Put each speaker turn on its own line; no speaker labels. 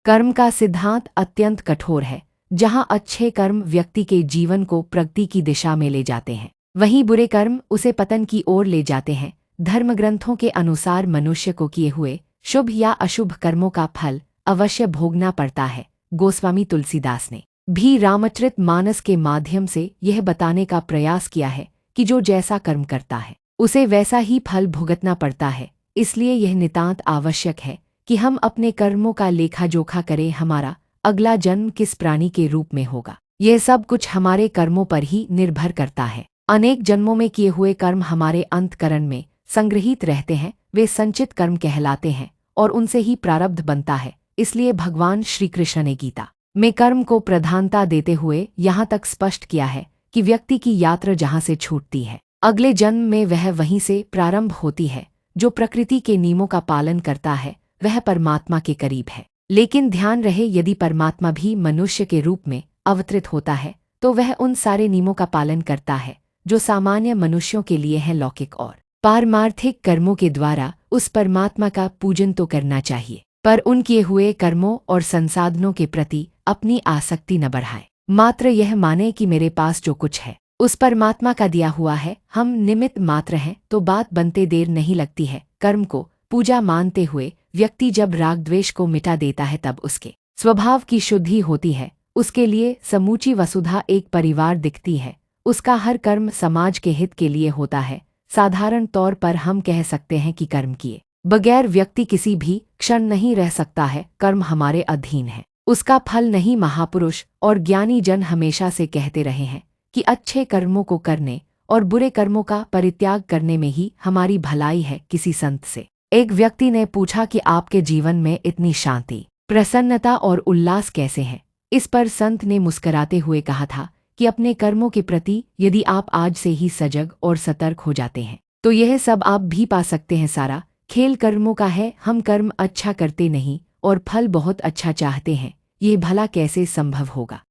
कर्म का सिद्धांत अत्यंत कठोर है। जहाँ अच्छे कर्म व्यक्ति के जीवन को प्रगति की दिशा में ले जाते हैं, वहीं बुरे कर्म उसे पतन की ओर ले जाते हैं। धर्मग्रंथों के अनुसार मनुष्य को किए हुए शुभ या अशुभ कर्मों का फल अवश्य भोगना पड़ता है। गोस्वामी तुलसीदास ने भी रामचरित मानस के माध्यम से यह बताने का प्रयास किया है कि जो जैसा कर्म करता है उसे वैसा ही फल भुगतना पड़ता है। इसलिए यह नितांत आवश्यक है कि हम अपने कर्मों का लेखा जोखा करें। हमारा अगला जन्म किस प्राणी के रूप में होगा, यह सब कुछ हमारे कर्मों पर ही निर्भर करता है। अनेक जन्मों में किए हुए कर्म हमारे अंतकरण में संग्रहित रहते हैं। वे संचित कर्म कहलाते हैं और उनसे ही प्रारब्ध बनता है। इसलिए भगवान श्री कृष्ण ने गीता में कर्म को प्रधानता देते हुए यहाँ तक स्पष्ट किया है कि व्यक्ति की यात्रा जहाँ से छूटती है, अगले जन्म में वह वहीं से प्रारंभ होती है। जो प्रकृति के नियमों का पालन करता है वह परमात्मा के करीब है। लेकिन ध्यान रहे, यदि परमात्मा भी मनुष्य के रूप में अवतरित होता है तो वह उन सारे नियमों का पालन करता है जो सामान्य मनुष्यों के लिए हैं। लौकिक और पारमार्थिक कर्मों के द्वारा उस परमात्मा का पूजन तो करना चाहिए, पर उन किए हुए कर्मों और संसाधनों के प्रति अपनी आसक्ति न बढ़ाए। मात्र यह माने कि मेरे पास जो कुछ है उस परमात्मा का दिया हुआ है, हम निमित्त मात्र हैं, तो बात बनते देर नहीं लगती है। कर्म को पूजा मानते हुए व्यक्ति जब राग द्वेष को मिटा देता है तब उसके स्वभाव की शुद्धि होती है। उसके लिए समूची वसुधा एक परिवार दिखती है। उसका हर कर्म समाज के हित के लिए होता है। साधारण तौर पर हम कह सकते हैं कि कर्म किए बगैर व्यक्ति किसी भी क्षण नहीं रह सकता है। कर्म हमारे अधीन है, उसका फल नहीं। महापुरुष और ज्ञानी जन हमेशा से कहते रहे हैं कि अच्छे कर्मों को करने और बुरे कर्मों का परित्याग करने में ही हमारी भलाई है। किसी संत से एक व्यक्ति ने पूछा कि आपके जीवन में इतनी शांति, प्रसन्नता और उल्लास कैसे है। इस पर संत ने मुस्कराते हुए कहा था कि अपने कर्मों के प्रति यदि आप आज से ही सजग और सतर्क हो जाते हैं तो यह सब आप भी पा सकते हैं। सारा खेल कर्मों का है। हम कर्म अच्छा करते नहीं और फल बहुत अच्छा चाहते हैं, ये भला कैसे संभव होगा।